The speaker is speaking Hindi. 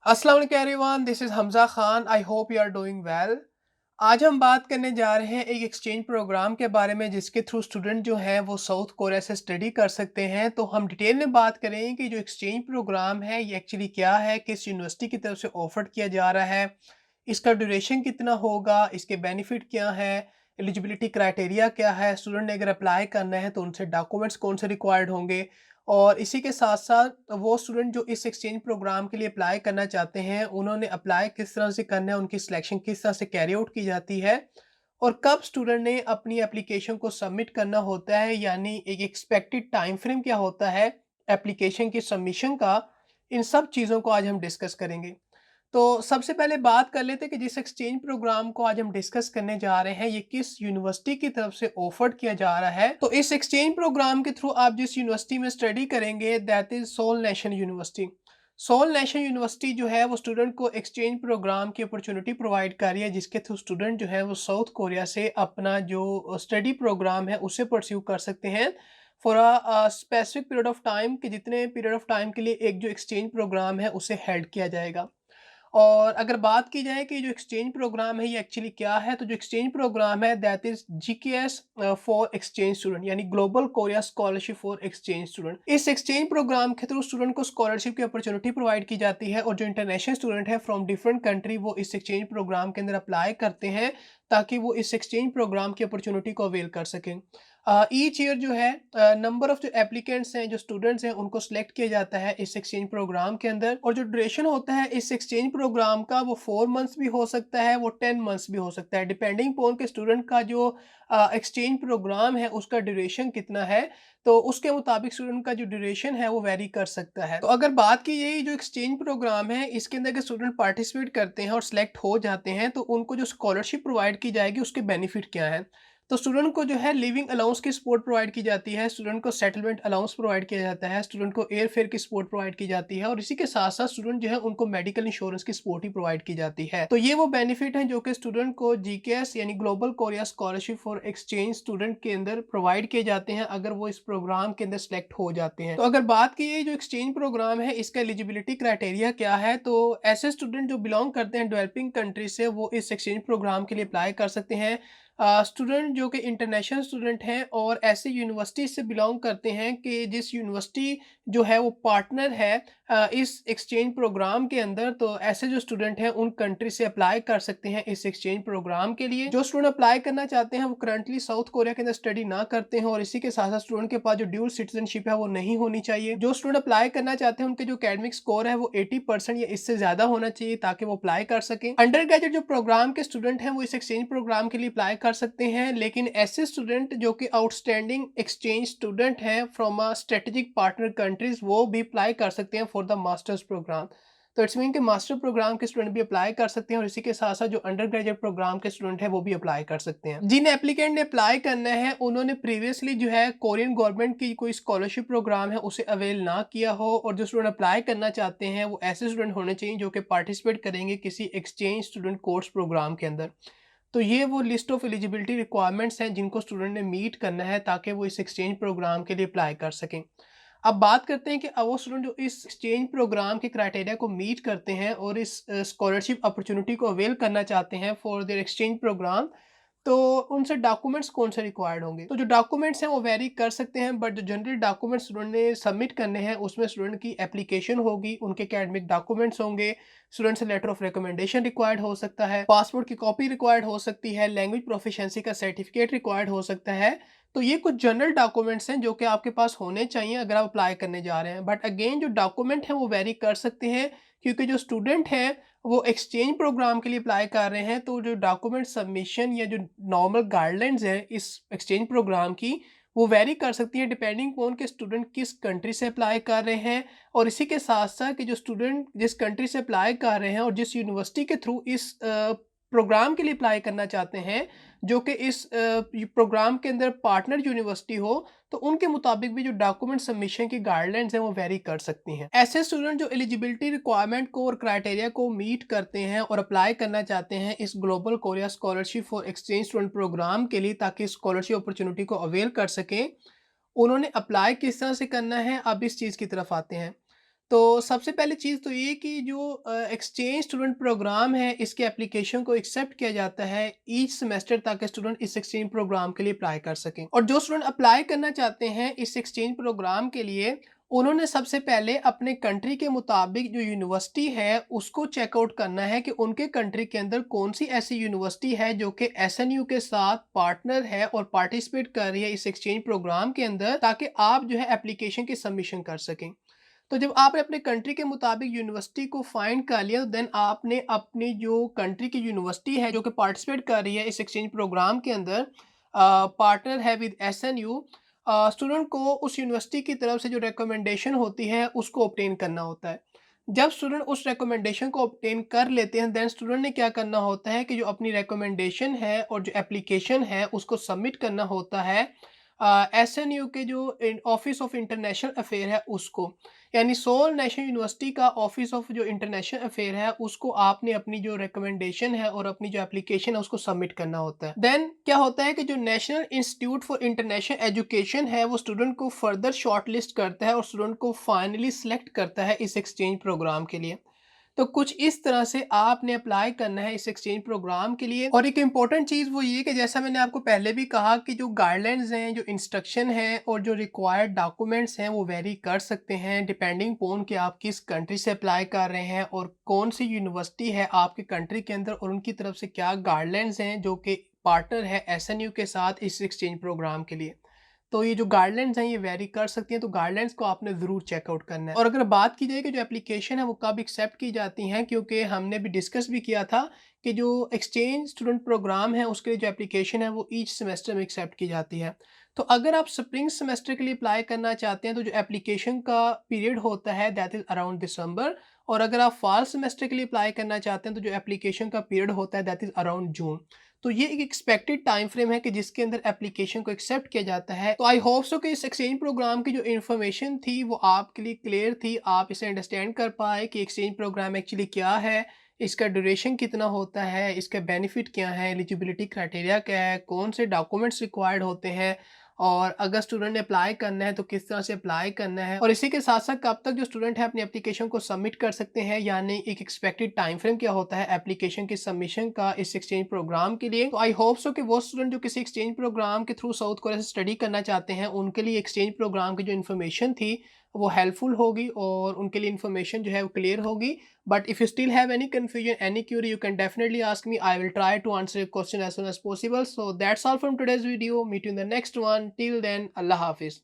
अस्सलाम वालेकुम everyone, this is Hamza Khan. I hope you are doing well. आज हम बात करने जा रहे हैं एक एक्सचेंज प्रोग्राम के बारे में जिसके थ्रू स्टूडेंट जो हैं वो साउथ कोरिया से स्टडी कर सकते हैं। तो हम डिटेल में बात करें कि जो एक्सचेंज प्रोग्राम है ये एक्चुअली क्या है, किस यूनिवर्सिटी की तरफ से ऑफर किया जा रहा है, इसका ड्यूरेशन कितना होगा, इसके बेनिफिट क्या है, एलिजिबिलिटी क्राइटेरिया क्या है, स्टूडेंट ने अगर अप्लाई करना है तो उनसे डॉक्यूमेंट्स कौन से रिक्वायर्ड होंगे। और इसी के साथ-साथ वो स्टूडेंट जो इस एक्सचेंज प्रोग्राम के लिए अप्लाई करना चाहते हैं, उन्होंने अप्लाई किस तरह से करना है, उनकी सिलेक्शन किस तरह से कैरी आउट की जाती है और कब स्टूडेंट ने अपनी एप्लीकेशन को सबमिट करना होता है, यानी एक एक्सपेक्टेड टाइम फ्रेम क्या होता है एप्लीकेशन की सबमिशन का, इन सब चीज़ों को आज हम डिस्कस करेंगे। तो सबसे पहले बात कर लेते हैं कि जिस एक्सचेंज प्रोग्राम को आज हम डिस्कस करने जा रहे हैं, ये किस यूनिवर्सिटी की तरफ से ऑफर्ड किया जा रहा है। तो इस एक्सचेंज प्रोग्राम के थ्रू आप जिस यूनिवर्सिटी में स्टडी करेंगे that is Seoul nation university. Seoul nation university जो है वो स्टूडेंट को एक्सचेंज प्रोग्राम की अपॉर्चुनिटी प्रोवाइड कर रही है जिसके थ्रू स्टूडेंट जो है वो साउथ कोरिया से अपना जो स्टडी प्रोग्राम है उसे परस्यू कर सकते हैं for a specific period of time, कि जितने पीरियड ऑफ टाइम के लिए एक जो एक्सचेंज प्रोग्राम है उसे हेल्ड किया जाएगा। और अगर बात की जाए कि जो एक्सचेंज प्रोग्राम है ये एक्चुअली क्या है, तो जो एक्सचेंज प्रोग्राम है that is GKS for exchange student, यानी global Korea scholarship for exchange student. इस एक्सचेंज प्रोग्राम के थ्रू स्टूडेंट को स्कॉलरशिप की अपॉर्चुनिटी प्रोवाइड की जाती है और जो इंटरनेशनल स्टूडेंट है फ्रॉम डिफरेंट कंट्री वो इस एक्सचेंज प्रोग्राम के अंदर अप्लाई करते हैं ताकि वो इस एक्सचेंज प्रोग्राम की अपॉर्चुनिटी को अवेल कर सकें। ईच ईयर जो है नंबर ऑफ जो एप्लीकेंट्स हैं, जो स्टूडेंट्स हैं, उनको सिलेक्ट किया जाता है इस एक्सचेंज प्रोग्राम के अंदर। और जो ड्यूरेशन होता है इस एक्सचेंज प्रोग्राम का वो 4 मंथ्स भी हो सकता है, वो 10 मंथ्स भी हो सकता है, डिपेंडिंग पोन के स्टूडेंट का जो एक्सचेंज प्रोग्राम है उसका ड्यूरेशन कितना है। तो उसके मुताबिक स्टूडेंट का जो ड्यूरेशन है वो वेरी कर सकता है। तो अगर बात की यही जो एक्सचेंज प्रोग्राम है इसके अंदर के स्टूडेंट पार्टिसिपेट करते हैं और सिलेक्ट हो जाते हैं तो उनको जो स्कॉलरशिप प्रोवाइड की जाएगी उसके बेनिफिट क्या है। तो स्टूडेंट को जो है लिविंग अलाउंस की सपोर्ट प्रोवाइड की जाती है, स्टूडेंट को सेटलमेंट अलाउंस प्रोवाइड किया जाता है, स्टूडेंट को एयर फेयर की सपोर्ट प्रोवाइड की जाती है और इसी के साथ साथ स्टूडेंट जो है उनको मेडिकल इंश्योरेंस की सपोर्ट ही प्रोवाइड की जाती है। तो ये वो बेनिफिट हैं जो कि स्टूडेंट को जीकेएस यानी global Korea scholarship for exchange student के अंदर प्रोवाइड किए जाते हैं अगर वो इस प्रोग्राम के अंदर सेलेक्ट हो जाते हैं। तो अगर बात की ये जो एक्सचेंज प्रोग्राम है इसका एलिजिबिलिटी क्राइटेरिया क्या है, तो ऐसे स्टूडेंट जो बिलोंग करते हैं डेवलपिंग कंट्री से वो इस एक्सचेंज प्रोग्राम के लिए अप्लाई कर सकते हैं। स्टूडेंट जो कि इंटरनेशनल स्टूडेंट हैं और ऐसे यूनिवर्सिटी से बिलोंग करते हैं कि जिस यूनिवर्सिटी जो है वो पार्टनर है इस एक्सचेंज प्रोग्राम के अंदर, तो ऐसे जो स्टूडेंट हैं उन कंट्री से अप्लाई कर सकते हैं इस एक्सचेंज प्रोग्राम के लिए। जो स्टूडेंट अप्लाई करना चाहते हैं वो करंटली साउथ कोरिया के अंदर स्टडी ना करते हैं और इसी के साथ साथ स्टूडेंट के पास जो ड्यूल सिटीजनशिप है वो नहीं होनी चाहिए। जो स्टूडेंट अप्लाई करना चाहते हैं उनके जो एकेडमिक स्कोर है वो 80% या इससे ज्यादा होना चाहिए ताकि वो अप्लाई कर सकें। अंडर ग्रेजुएट जो प्रोग्राम के स्टूडेंट हैं वो इस एक्सचेंज प्रोग्राम के लिए अप्लाई कर सकते हैं, लेकिन ऐसे स्टूडेंट जो कि आउटस्टैंडिंग एक्सचेंज स्टूडेंट हैं from a strategic partner countries वो भी अप्लाई कर सकते हैं फॉर द मास्टर्स प्रोग्राम। तो इट्स मीन कि मास्टर प्रोग्राम के स्टूडेंट भी अप्लाई कर सकते हैं और इसी के साथ साथ जो अंडर ग्रेजुएट प्रोग्राम के स्टूडेंट हैं वो भी अप्लाई कर सकते हैं। जिन एप्लीकेंट ने अप्लाई करना है उन्होंने प्रीवियसली जो है कोरियन गवर्नमेंट की कोई स्कॉलरशिप प्रोग्राम है उसे अवेल ना किया हो, और जो स्टूडेंट अप्लाई करना चाहते हैं वो ऐसे स्टूडेंट होने चाहिए जो कि पार्टिसिपेट करेंगे किसी एक्सचेंज स्टूडेंट कोर्स प्रोग्राम के अंदर। तो ये वो लिस्ट ऑफ एलिजिबिलिटी रिक्वायरमेंट्स हैं जिनको स्टूडेंट ने मीट करना है ताकि वो इस एक्सचेंज प्रोग्राम के लिए अप्लाई कर सकें। अब बात करते हैं कि वो स्टूडेंट जो इस एक्सचेंज प्रोग्राम के क्राइटेरिया को मीट करते हैं और इस स्कॉलरशिप अपॉर्चुनिटी को अवेल करना चाहते हैं फॉर देयर एक्सचेंज प्रोग्राम, तो उनसे डॉक्यूमेंट्स कौन से रिक्वायर्ड होंगे। तो जो डॉक्यूमेंट्स हैं वो वेरी कर सकते हैं, बट जो जनरल डॉक्यूमेंट्स स्टूडेंट ने सबमिट करने हैं उसमें स्टूडेंट की एप्लीकेशन होगी, उनके एकेडमिक डॉक्यूमेंट्स होंगे, स्टूडेंट से लेटर ऑफ रिकमेंडेशन रिक्वायर्ड हो सकता है, पासपोर्ट की कॉपी रिक्वायर्ड हो सकती है, लैंग्वेज प्रोफिशिएंसी का सर्टिफिकेट रिक्वायर्ड हो सकता है। तो ये कुछ जनरल डॉक्यूमेंट्स हैं जो कि आपके पास होने चाहिए अगर आप अप्लाई करने जा रहे हैं, बट अगेन जो डॉक्यूमेंट हैं वो वेरी कर सकते हैं क्योंकि जो स्टूडेंट हैं वो एक्सचेंज प्रोग्राम के लिए अप्लाई कर रहे हैं। तो जो डॉक्यूमेंट सबमिशन या जो नॉर्मल गाइडलाइंस है इस एक्सचेंज प्रोग्राम की वो वेरी कर सकती है डिपेंडिंग ऑन के स्टूडेंट किस कंट्री से अप्लाई कर रहे हैं और इसी के साथ साथ कि जो स्टूडेंट जिस कंट्री से अप्लाई कर रहे हैं और जिस यूनिवर्सिटी के थ्रू इस प्रोग्राम के लिए अप्लाई करना चाहते हैं जो कि इस प्रोग्राम के अंदर पार्टनर यूनिवर्सिटी हो, तो उनके मुताबिक भी जो डॉक्यूमेंट सबमिशन की गाइडलाइंस हैं वो वेरी कर सकती हैं। ऐसे स्टूडेंट जो एलिजिबिलिटी रिक्वायरमेंट को और क्राइटेरिया को मीट करते हैं और अप्लाई करना चाहते हैं इस global Korea scholarship for exchange student programme के लिए ताकि स्कॉलरशिप अपॉर्चुनिटी को अवेल कर सकें, उन्होंने अप्लाई किस तरह से करना है अब इस चीज़ की तरफ आते हैं। तो सबसे पहली चीज़ तो ये कि जो एक्सचेंज स्टूडेंट प्रोग्राम है, इसके एप्लीकेशन को एक्सेप्ट किया जाता है ईच सेमेस्टर, ताकि स्टूडेंट इस एक्सचेंज प्रोग्राम के लिए अप्लाई कर सकें। और जो स्टूडेंट अप्लाई करना चाहते हैं इस एक्सचेंज प्रोग्राम के लिए, उन्होंने सबसे पहले अपने कंट्री के मुताबिक जो यूनिवर्सिटी है उसको चेकआउट करना है कि उनके कंट्री के अंदर कौन सी ऐसी यूनिवर्सिटी है जो कि एसएनयू के साथ पार्टनर है और पार्टिसिपेट कर रही है इस एक्सचेंज प्रोग्राम के अंदर, ताकि आप जो है एप्लीकेशन की सबमिशन कर सकें। तो जब आपने अपने कंट्री के मुताबिक यूनिवर्सिटी को फाइंड कर लिया, तो देन आपने अपनी जो कंट्री की यूनिवर्सिटी है जो कि पार्टिसिपेट कर रही है इस एक्सचेंज प्रोग्राम के अंदर, पार्टनर है विद एसएनयू, स्टूडेंट को उस यूनिवर्सिटी की तरफ से जो रिकमेंडेशन होती है उसको ऑब्टेन करना होता है। जब स्टूडेंट उस रिकमेंडेशन को ऑब्टेन कर लेते हैं, देन स्टूडेंट ने क्या करना होता है कि जो अपनी रिकमेंडेशन है और जो एप्लीकेशन है उसको सबमिट करना होता है एसएनयू के जो ऑफिस ऑफ इंटरनेशनल अफेयर है उसको, यानी सोल नेशनल यूनिवर्सिटी का ऑफिस ऑफ जो इंटरनेशनल अफेयर है उसको आपने अपनी जो रिकमेंडेशन है और अपनी जो एप्लीकेशन है उसको सबमिट करना होता है। देन क्या होता है कि जो national institute for international education है वो स्टूडेंट को फर्दर शॉर्टलिस्ट करता है और स्टूडेंट को फाइनली सिलेक्ट करता है इस एक्सचेंज प्रोग्राम के लिए। तो कुछ इस तरह से आपने अप्लाई करना है इस एक्सचेंज प्रोग्राम के लिए। और एक इम्पॉर्टेंट चीज़ वो ये कि जैसा मैंने आपको पहले भी कहा कि जो गाइडलाइंस हैं, जो इंस्ट्रक्शन है और जो रिक्वायर्ड डॉक्यूमेंट्स हैं वो वेरी कर सकते हैं डिपेंडिंग पोन कि आप किस कंट्री से अप्लाई कर रहे हैं और कौन सी यूनिवर्सिटी है आपके कंट्री के अंदर और उनकी तरफ से क्या गाइडलाइंस हैं जो कि पार्टनर है एसएनयू के साथ इस एक्सचेंज प्रोग्राम के लिए। तो ये जो गाइडलाइंस हैं ये वेरी कर सकती हैं, तो गाइडलाइंस को आपने ज़रूर चेकआउट करना है। और अगर बात की जाए कि जो एप्लीकेशन है वो कब एक्सेप्ट की जाती हैं, क्योंकि हमने भी डिस्कस भी किया था कि जो एक्सचेंज स्टूडेंट प्रोग्राम है उसके लिए जो एप्लीकेशन है वो ईच सेमेस्टर में एक्सेप्ट की जाती है। तो अगर आप स्प्रिंग सेमेस्टर के लिए अप्लाई करना चाहते हैं तो जो एप्लीकेशन का पीरियड होता है दैट इज़ अराउंड दिसंबर, और अगर आप फॉल सेमेस्टर के लिए अप्लाई करना चाहते हैं तो जो एप्लीकेशन का पीरियड होता है दैट इज़ अराउंड जून। तो ये एक एक्सपेक्टेड टाइम फ्रेम है कि जिसके अंदर एप्लीकेशन को एक्सेप्ट किया जाता है। तो आई होप सो कि इस एक्सचेंज प्रोग्राम की जो इन्फॉर्मेशन थी वो आपके लिए क्लियर थी, आप इसे अंडरस्टैंड कर पाए कि एक्सचेंज प्रोग्राम एक्चुअली क्या है, इसका ड्यूरेशन कितना होता है, इसके बेनिफिट क्या है, एलिजिबिलिटी क्राइटेरिया क्या है, कौन से डॉक्यूमेंट्स रिक्वायर्ड होते हैं, और अगर स्टूडेंट ने अप्लाई करना है तो किस तरह से अप्लाई करना है, और इसी के साथ साथ कब तक जो स्टूडेंट है अपनी एप्लीकेशन को सबमिट कर सकते हैं, यानी एक एक्सपेक्टेड टाइम फ्रेम क्या होता है एप्लीकेशन की सबमिशन का इस एक्सचेंज प्रोग्राम के लिए। तो आई होप सो कि वो स्टूडेंट जो किसी एक्सचेंज प्रोग्राम के थ्रू साउथ कोरिया से स्टडी करना चाहते हैं उनके लिए एक्सचेंज प्रोग्राम की जो इन्फॉर्मेशन थी वो हेल्पफुल होगी और उनके लिए इन्फॉर्मेशन जो है वो क्लियर होगी। But if you still have any confusion, any query, you can definitely ask me. I will try to answer your question as soon as possible. So that's all from today's video. Meet you in the next one. Till then, Allah Hafiz.